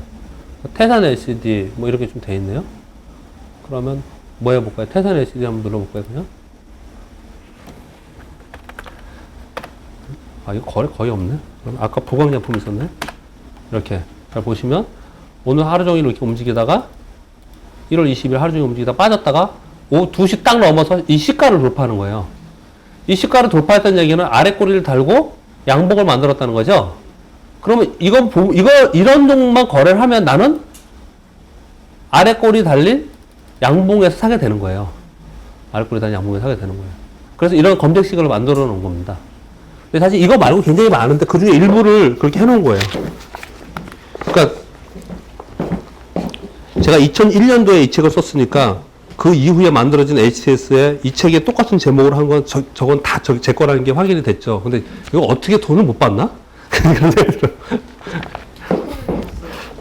태산 LCD 뭐 이렇게 좀 돼 있네요. 그러면 뭐 해볼까요? 태산 LCD 한번 눌러볼까요? 그냥. 아, 이거 거의 없네. 아까 보강약품 있었네. 이렇게 잘 보시면 오늘 하루 종일 이렇게 움직이다가 1월 20일 하루 종일 움직이다가 빠졌다가 오후 2시 딱 넘어서 이 시가를 돌파하는 거예요. 이 시가를 돌파했다는 얘기는 아래 꼬리를 달고 양봉을 만들었다는 거죠. 그러면 이런 종목만 거래를 하면 나는 아래 꼬리 달린 양봉에서 사게 되는 거예요. 아래 꼬리 달린 양봉에서 사게 되는 거예요. 그래서 이런 검색 시그널을 만들어 놓은 겁니다. 근데 사실 이거 말고 굉장히 많은데 그 중에 일부를 그렇게 해 놓은 거예요. 그러니까 제가 2001년도에 이 책을 썼으니까 그 이후에 만들어진 HTS에 이 책에 똑같은 제목으로 한 건 저건 다 제 거라는 게 확인이 됐죠. 근데 이거 어떻게 돈을 못 받나? 그런 생각이 들어요.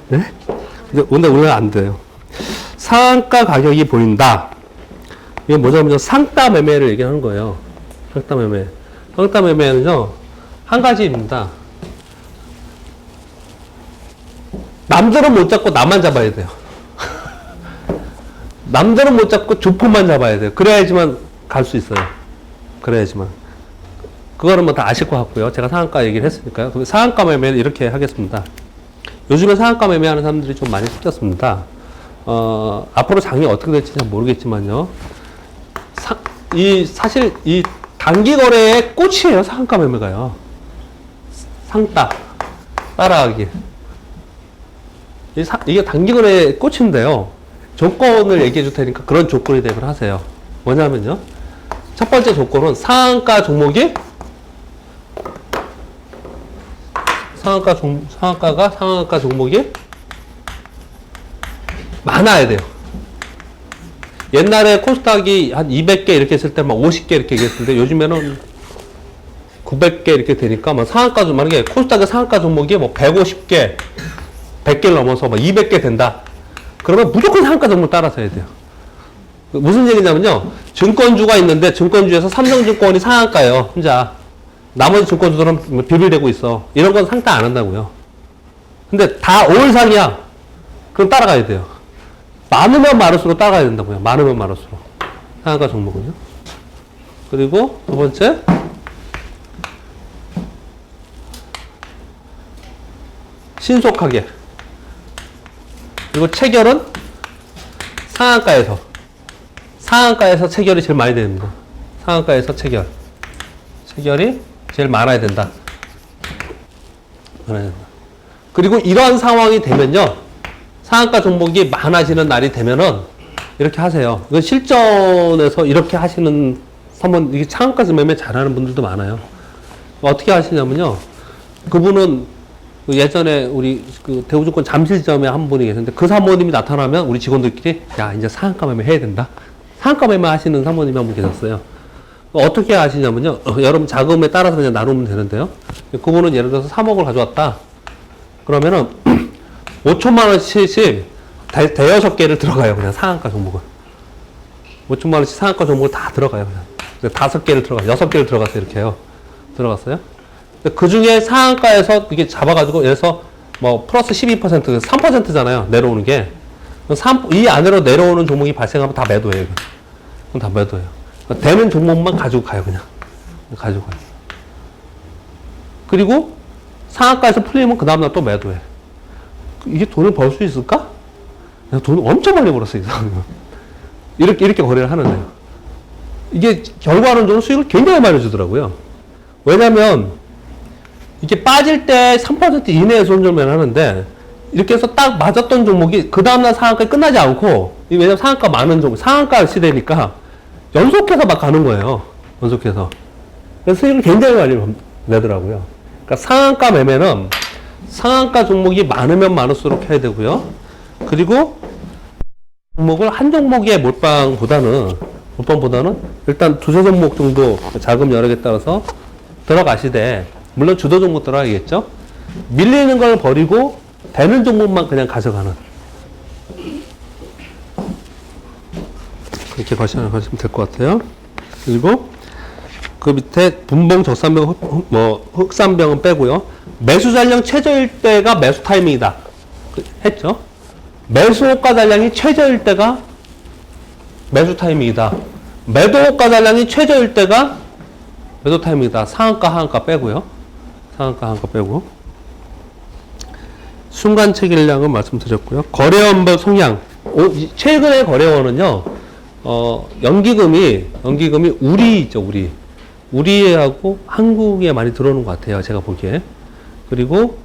네? 근데 원래 안 돼요. 상한가 가격이 보인다. 이건 뭐냐면 상따 매매를 얘기하는 거예요. 상따 매매. 상따 매매는요, 한 가지입니다. 남들은 못 잡고 나만 잡아야 돼요. 남들은 못 잡고 조폭만 잡아야 돼요. 그래야지만 갈 수 있어요. 그래야지만. 그거는 뭐 다 아실 것 같고요. 제가 상한가 얘기를 했으니까요. 그럼 상한가 매매는 이렇게 하겠습니다. 요즘에 상한가 매매하는 사람들이 좀 많이 생겼습니다. 앞으로 장이 어떻게 될지 잘 모르겠지만요. 사실 이 단기 거래의 꽃이에요. 상한가 매매가요. 상따. 따라하기. 이게 단기 거래의 꽃인데요. 조건을 얘기해 줄 테니까 그런 조건이 대입을 하세요. 뭐냐면요. 첫 번째 조건은 상한가 종목이 상한가 종목이 많아야 돼요. 옛날에 코스닥이 한 200개 이렇게 했을 때 막 50개 이렇게 얘기했는데 요즘에는 900개 이렇게 되니까 막 상한가 좀 만약에 코스닥의 상한가 종목이 뭐 150개, 100개를 넘어서 막 200개 된다. 그러면 무조건 상한가 종목 따라서 해야 돼요. 무슨 얘기냐면요. 증권주가 있는데 증권주에서 삼성증권이 상한가예요. 혼자. 나머지 증권주들은 비빌대고 있어. 이런 건 상따 안 한다고요. 근데 다 올상이야. 그럼 따라가야 돼요. 많으면 많을수록 따라가야 된다고요. 많으면 많을수록. 상한가 종목은요. 그리고 두 번째. 신속하게. 그리고 체결은 상한가에서 체결이 제일 많이 됩니다. 상한가에서 체결이 제일 많아야 된다. 그리고 이러한 상황이 되면요. 상한가 종목이 많아지는 날이 되면은 이렇게 하세요. 이건 실전에서 이렇게 하시는 이게 상한가 매매 잘하는 분들도 많아요. 어떻게 하시냐면요. 그분은 예전에 우리 그 대우증권 잠실점에 한 분이 계셨는데 그 사모님이 나타나면 우리 직원들끼리 야 이제 상한가 매매 해야 된다. 상한가 매매 하시는 사모님이 한 분 계셨어요. 어떻게 하시냐면요. 여러분 자금에 따라서 그냥 나누면 되는데요. 그분은 예를 들어서 3억을 가져왔다. 그러면은 5천만 원씩씩 대여섯 개를 들어가요. 그냥 상한가 종목을. 5천만 원씩 상한가 종목을 다 들어가요. 그냥 5개를 들어가요. 6개를 들어갔어요. 이렇게 해요. 들어갔어요. 그 중에 상한가에서 이게 잡아가지고, 예를 들어서 뭐 플러스 12%, 3%잖아요. 내려오는 게. 이 안으로 내려오는 종목이 발생하면 다 매도해요. 그럼 다 매도해요. 되는 종목만 가지고 가요. 그냥. 가지고 가요. 그리고 상한가에서 풀리면 그 다음날 또 매도해. 이게 돈을 벌 수 있을까? 내가 돈을 엄청 많이 벌었어요. 이렇게 거래를 하는데요. 이게 결과론적으로 수익을 굉장히 많이 주더라고요. 왜냐면 이게 빠질 때 3% 이내에서 손절매를 하는데 이렇게 해서 딱 맞았던 종목이 그 다음날 상한가에 끝나지 않고, 왜냐면 상한가 많은 종목, 상한가 시대니까 연속해서 막 가는 거예요. 연속해서. 그래서 수익을 굉장히 많이 내더라고요. 그러니까 상한가 매매는 상한가 종목이 많으면 많을수록 해야 되고요. 그리고 종목을 한 종목의 몰빵보다는 일단 두세 종목 정도 자금 여력에 따라서 들어가시되, 물론 주도 종목 들어가겠죠. 밀리는 걸 버리고 되는 종목만 그냥 가져가는, 그렇게 가시면 될 것 같아요. 그리고 그 밑에 분봉, 적산병, 흑산병은 빼고요. 매수 잔량 최저일 때가 매수 타이밍이다. 했죠? 매수 호가 잔량이 최저일 때가 매수 타이밍이다. 매도 호가 잔량이 최저일 때가 매도 타이밍이다. 상한가, 하한가 빼고요. 상한가, 하한가 빼고. 순간 체결량은 말씀드렸고요. 거래원별 성향. 최근의 거래원은요, 연기금이 우리 있죠, 우리. 우리하고 한국에 많이 들어오는 것 같아요, 제가 보기에. 그리고,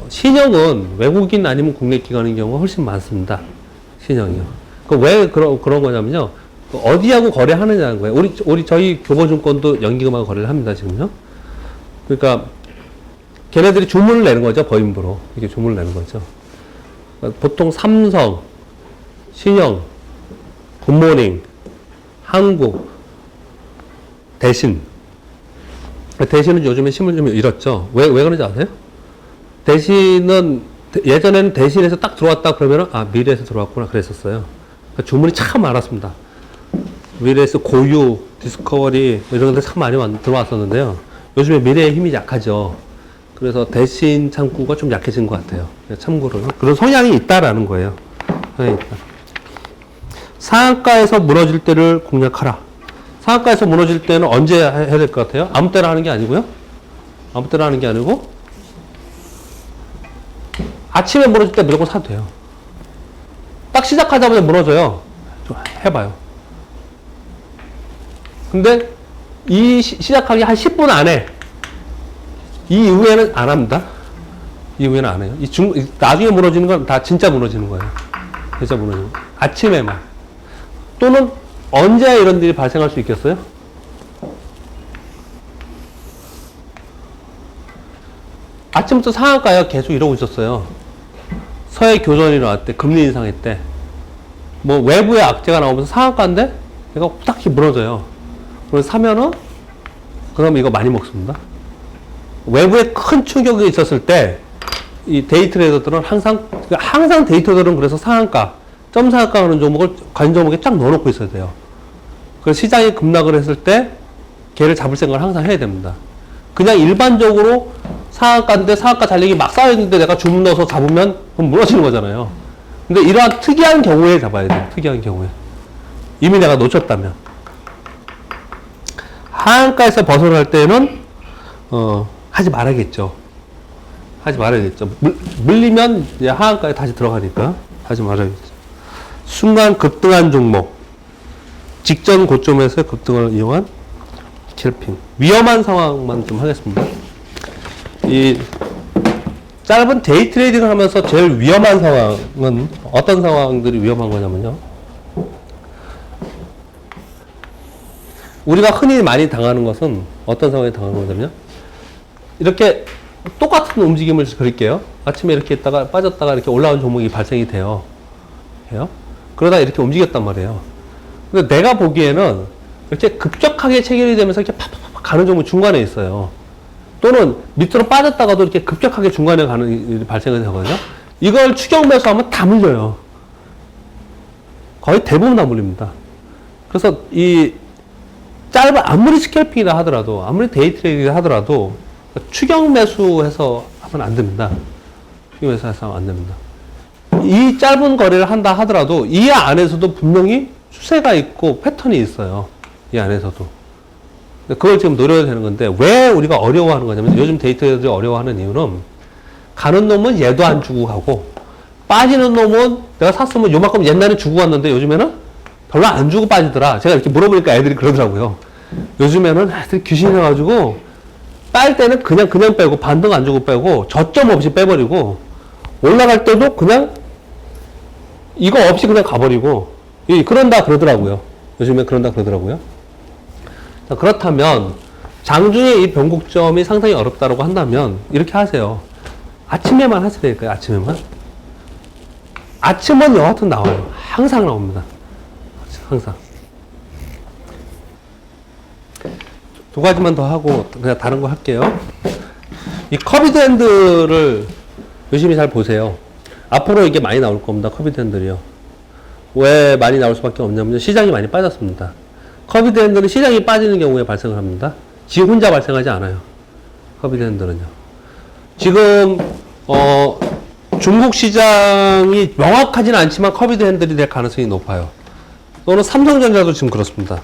신형은 외국인 아니면 국내 기관인 경우가 훨씬 많습니다. 신형이요. 왜 그런 거냐면요. 어디하고 거래하느냐는 거예요. 저희 교보증권도 연기금하고 거래를 합니다, 지금요. 그러니까, 걔네들이 주문을 내는 거죠, 법인부로. 이렇게 주문을 내는 거죠. 보통 삼성, 신형, 굿모닝, 한국, 대신. 대신은 요즘에 신문 좀 잃었죠. 왜 그런지 아세요? 대신은, 예전에는 대신에서 딱 들어왔다 그러면은, 미래에서 들어왔구나 그랬었어요. 그러니까 주문이 참 많았습니다. 미래에서 고유, 디스커버리, 이런 데 참 많이 들어왔었는데요. 요즘에 미래의 힘이 약하죠. 그래서 대신 창구가 좀 약해진 것 같아요. 참고로. 그런 성향이 있다라는 거예요. 성향이 있다. 상한가에서 무너질 때를 공략하라. 상한가에서 무너질 때는 언제 해야 될 것 같아요? 아무 때나 하는 게 아니고요. 아무 때나 하는 게 아니고, 아침에 무너질 때 무조건 사도 돼요. 딱 시작하자마자 무너져요. 좀 해봐요. 근데, 시작하기 한 10분 안에, 이 이후에는 안 합니다. 이후에는 안 해요. 나중에 무너지는 건 다 진짜 무너지는 거예요. 진짜 무너지는 거. 아침에만. 또는 언제 이런 일이 발생할 수 있겠어요? 아침부터 상한가가 계속 이러고 있었어요. 서해 교전이 일어날 때, 금리 인상할 때. 외부의 악재가 나오면서 상한가인데, 얘가 후딱히 무너져요. 그래서 사면은, 그럼 이거 많이 먹습니다. 외부에 큰 충격이 있었을 때, 이 데이 트레이더들은 항상 데이 트레이더들은 그래서 상한가, 점 상한가 하는 종목을 관심 종목에 쫙 넣어놓고 있어야 돼요. 그래서 시장이 급락을 했을 때, 걔를 잡을 생각을 항상 해야 됩니다. 그냥 일반적으로 상한가인데 상한가 잔량이 막 쌓여있는데 내가 주문 넣어서 잡으면 그럼 무너지는 거잖아요. 근데 이러한 특이한 경우에 잡아야 돼요. 특이한 경우에. 이미 내가 놓쳤다면. 하한가에서 벗어날 때는, 하지 말아야겠죠. 하지 말아야겠죠. 물리면 이제 하한가에 다시 들어가니까 하지 말아야겠죠. 순간 급등한 종목. 직전 고점에서 급등을 이용한 캘핑. 위험한 상황만 좀 하겠습니다. 이 짧은 데이 트레이딩을 하면서 제일 위험한 상황은 어떤 상황들이 위험한 거냐면요. 우리가 흔히 많이 당하는 것은 어떤 상황에 당하는 거냐면요. 이렇게 똑같은 움직임을 그릴게요. 아침에 이렇게 있다가 빠졌다가 이렇게 올라온 종목이 발생이 돼요. 그러다 이렇게 움직였단 말이에요. 근데 내가 보기에는 이렇게 급격하게 체결이 되면서 이렇게 팍팍팍 가는 종목이 중간에 있어요. 또는 밑으로 빠졌다가도 이렇게 급격하게 중간에 가는 일이 발생이 되거든요. 이걸 추격 매수하면 다 물려요. 거의 대부분 다 물립니다. 그래서 아무리 스캘핑이라 하더라도, 아무리 데이 트레이딩이라 하더라도, 추격 매수해서 하면 안 됩니다. 추격 매수해서 하면 안 됩니다. 이 짧은 거래를 한다 하더라도, 이 안에서도 분명히 추세가 있고 패턴이 있어요. 이 안에서도. 그걸 지금 노려야 되는 건데, 왜 우리가 어려워하는 거냐면, 요즘 데이터들이 어려워하는 이유는, 가는 놈은 얘도 안 주고 가고, 빠지는 놈은 내가 샀으면 요만큼 옛날에 주고 갔는데, 요즘에는 별로 안 주고 빠지더라. 제가 이렇게 물어보니까 애들이 그러더라고요. 요즘에는 애들이 귀신이어가지고, 빨 때는 그냥 빼고, 반등 안 주고 빼고, 저점 없이 빼버리고, 올라갈 때도 그냥, 이거 없이 그냥 가버리고, 그런다 그러더라고요. 요즘에 그런다 그러더라고요. 자, 그렇다면, 장중에 이 변곡점이 상당히 어렵다고 한다면, 이렇게 하세요. 아침에만 하시라니까요, 아침에만. 아침은 여하튼 나와요. 항상 나옵니다. 항상. 두 가지만 더 하고 그냥 다른 거 할게요. 이 커비드 핸들을 열심히 잘 보세요. 앞으로 이게 많이 나올 겁니다. 커비드 핸들이요. 왜 많이 나올 수밖에 없냐면 시장이 많이 빠졌습니다. 커비드 핸들은 시장이 빠지는 경우에 발생을 합니다. 지 혼자 발생하지 않아요. 커비드 핸들은요. 지금 중국 시장이 명확하지는 않지만 커비드 핸들이 될 가능성이 높아요. 또는 삼성전자도 지금 그렇습니다.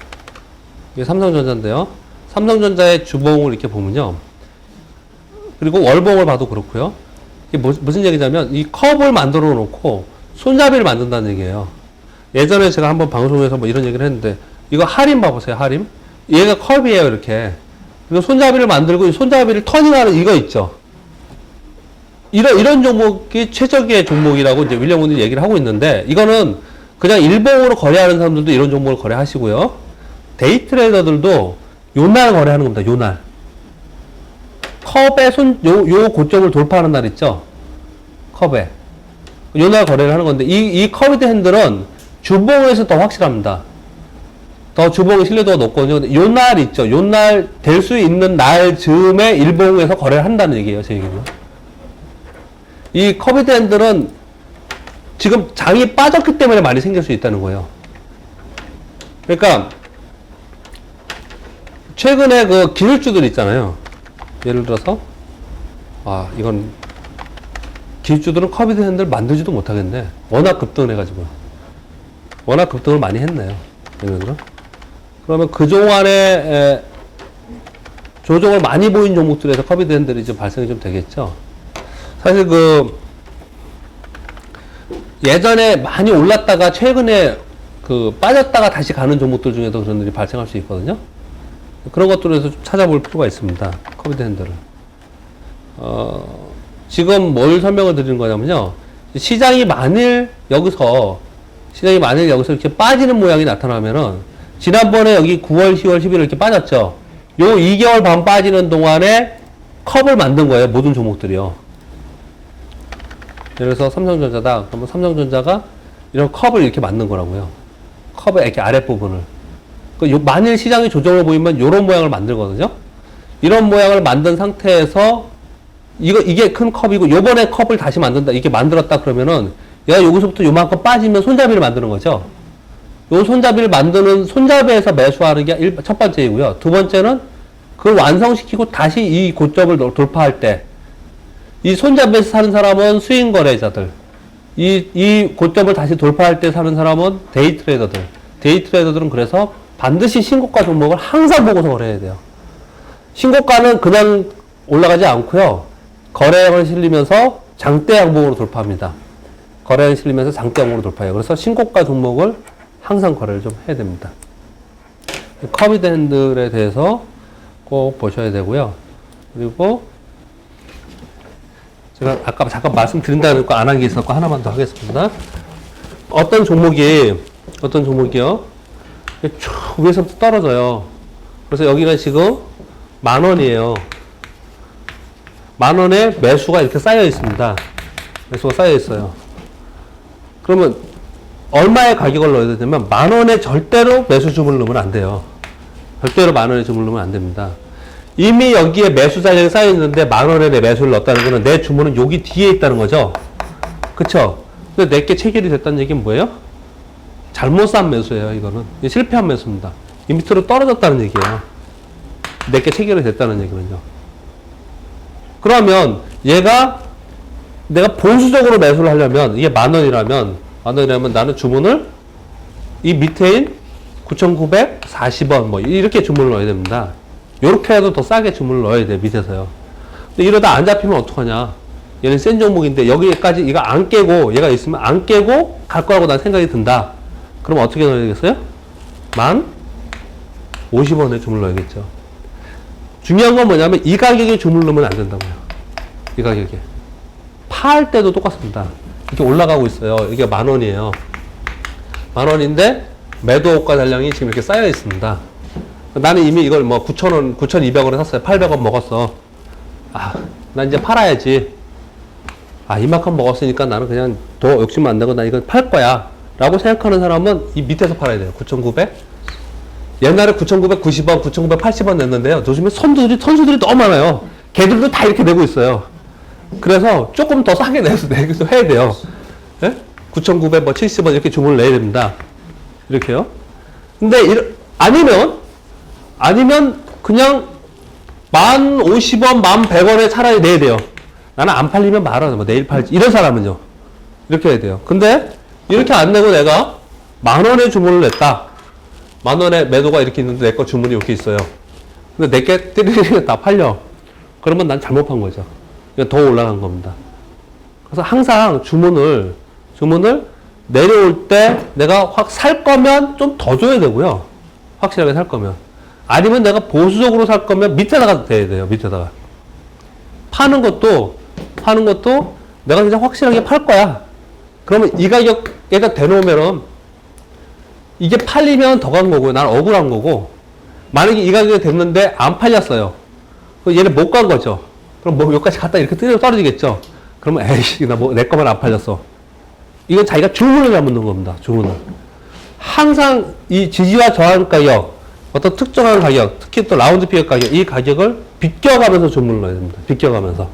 이게 삼성전자인데요. 삼성전자의 주봉을 이렇게 보면요. 그리고 월봉을 봐도 그렇고요. 이게 무슨 얘기냐면 이 컵을 만들어 놓고 손잡이를 만든다는 얘기예요. 예전에 제가 한번 방송에서 뭐 이런 얘기를 했는데 이거 하림 봐보세요. 하림. 얘가 컵이에요. 이렇게. 그리고 손잡이를 만들고 이 손잡이를 터닝하는 이거 있죠. 이런 종목이 최적의 종목이라고 이제 윌리엄 오닐이 얘기를 하고 있는데 이거는 그냥 일봉으로 거래하는 사람들도 이런 종목을 거래하시고요. 데이 트레이더들도 요날 거래하는 겁니다. 요날. 컵의 요 고점을 돌파하는 날 있죠? 컵에. 요날 거래를 하는 건데, 이 커비드 핸들은 주봉에서 더 확실합니다. 더 주봉의 신뢰도가 높거든요. 요날 있죠? 요날 될 수 있는 날 즈음에 일봉에서 거래를 한다는 얘기예요. 제 얘기는. 이 커비드 핸들은 지금 장이 빠졌기 때문에 많이 생길 수 있다는 거예요. 그러니까, 최근에 그 기술주들 있잖아요. 예를 들어서, 이건, 기술주들은 커비드 핸들 만들지도 못하겠네. 워낙 급등을 해가지고. 워낙 급등을 많이 했네요. 예를 들어. 그러면 그동안에 조정을 많이 보인 종목들에서 커비드 핸들이 좀 발생이 좀 되겠죠. 사실 예전에 많이 올랐다가 최근에 빠졌다가 다시 가는 종목들 중에도 그런 일이 발생할 수 있거든요. 그런 것들에서 좀 찾아볼 필요가 있습니다. 커비드 핸들을. 지금 뭘 설명을 드리는 거냐면요. 시장이 만일 여기서 이렇게 빠지는 모양이 나타나면은, 지난번에 여기 9월, 10월, 11월 이렇게 빠졌죠. 요 2개월 반 빠지는 동안에 컵을 만든 거예요. 모든 종목들이요. 예를 들어서 삼성전자다. 그러면 삼성전자가 이런 컵을 이렇게 만든 거라고요. 컵의 이렇게 아랫부분을. 만일 시장이 조정을 보이면 이런 모양을 만들거든요. 이런 모양을 만든 상태에서 이게 큰 컵이고 요번에 컵을 다시 만든다. 이렇게 만들었다 그러면은 얘가 여기서부터 요만큼 빠지면 손잡이를 만드는 거죠. 요 손잡이를 만드는 손잡이에서 매수하는 게 첫 번째이고요. 두 번째는 그걸 완성시키고 다시 이 고점을 돌파할 때 이 손잡이에서 사는 사람은 스윙 거래자들, 이 고점을 다시 돌파할 때 사는 사람은 데이 트레이더들. 데이 트레이더들은 그래서 반드시 신고가 종목을 항상 보고서 거래해야 돼요. 신고가는 그냥 올라가지 않고요. 거래량을 실리면서 장대 양봉으로 돌파합니다. 거래량을 실리면서 장대 양봉으로 돌파해요. 그래서 신고가 종목을 항상 거래를 좀 해야 됩니다. 커비드 핸들에 대해서 꼭 보셔야 되고요. 그리고 제가 아까 잠깐 말씀드린다는 거 안 한 게 있었고 하나만 더 하겠습니다. 어떤 종목이요? 쭉 위에서부터 떨어져요. 그래서 여기가 지금 10,000원이에요. 10,000원에 매수가 이렇게 쌓여 있습니다. 매수가 쌓여 있어요. 그러면 얼마의 가격을 넣어야 되냐면 10,000원에 절대로 매수 주문을 넣으면 안 돼요. 절대로 10,000원에 주문을 넣으면 안 됩니다. 이미 여기에 매수 잔량이 쌓여 있는데 10,000원에 내 매수를 넣었다는 거는 내 주문은 여기 뒤에 있다는 거죠. 그쵸? 근데 내게 체결이 됐다는 얘기는 뭐예요? 잘못 산 매수예요. 이거는 실패한 매수입니다. 이 밑으로 떨어졌다는 얘기예요. 내게 체결이 됐다는 얘기는요. 그러면 얘가 내가 보수적으로 매수를 하려면 이게 10,000원이라면 나는 주문을 이 밑에인 9,940원 뭐 이렇게 주문을 넣어야 됩니다. 요렇게 해도 더 싸게 주문을 넣어야 돼요. 밑에서요. 근데 이러다 안 잡히면 어떡하냐. 얘는 센 종목인데 여기까지 이거 안 깨고 얘가 있으면 안 깨고 갈 거라고 난 생각이 든다. 그럼 어떻게 넣어야 되겠어요? 10,050원에 주문을 넣어야겠죠. 중요한 건 뭐냐면 이 가격에 주문을 넣으면 안 된다고요. 이 가격에. 팔 때도 똑같습니다. 이렇게 올라가고 있어요. 이게 10,000원이에요. 10,000원인데 매도 호가 잔량이 지금 이렇게 쌓여 있습니다. 나는 이미 이걸 뭐 9,000원, 9,200원에 샀어요. 800원 먹었어. 난 이제 팔아야지. 이만큼 먹었으니까 나는 그냥 더 욕심 안 내고 나 이거 팔 거야. 라고 생각하는 사람은 이 밑에서 팔아야 돼요. 9,900. 옛날에 9,990원, 9,980원 냈는데요. 요즘에 선수들이 너무 많아요. 걔들도 다 이렇게 내고 있어요. 그래서 조금 더 싸게 내기도 해야 돼요. 예? 9,970원 이렇게 주문을 내야 됩니다. 이렇게요. 근데 아니면 그냥 1050원, 1100원에 차라리 내야 돼요. 나는 안 팔리면 말아. 뭐 내일 팔지. 이런 사람은요. 이렇게 해야 돼요. 근데 이렇게 안 내고 내가 10,000원에 주문을 냈다. 10,000원에 매도가 이렇게 있는데 내 거 주문이 이렇게 있어요. 근데 내게 띠리리리 다 팔려. 그러면 난 잘못 판 거죠. 더 올라간 겁니다. 그래서 항상 주문을 내려올 때 내가 확 살 거면 좀 더 줘야 되고요. 확실하게 살 거면. 아니면 내가 보수적으로 살 거면 밑에다가 대야 돼요. 밑에다가. 파는 것도 내가 진짜 확실하게 팔 거야. 그러면 이 가격에다 대놓으면은 이게 팔리면 더 간 거고요. 난 억울한 거고. 만약에 이 가격에 됐는데 안 팔렸어요. 그럼 얘는 못 간 거죠. 그럼 뭐 여기까지 갔다 이렇게 떨어지겠죠. 그러면 에이씨, 내 거만 안 팔렸어. 이건 자기가 주문을 잘못 넣은 겁니다. 주문을. 항상 이 지지와 저항 가격, 어떤 특정한 가격, 특히 또 라운드 피어 가격, 이 가격을 비껴가면서 주문을 넣어야 됩니다. 비껴가면서.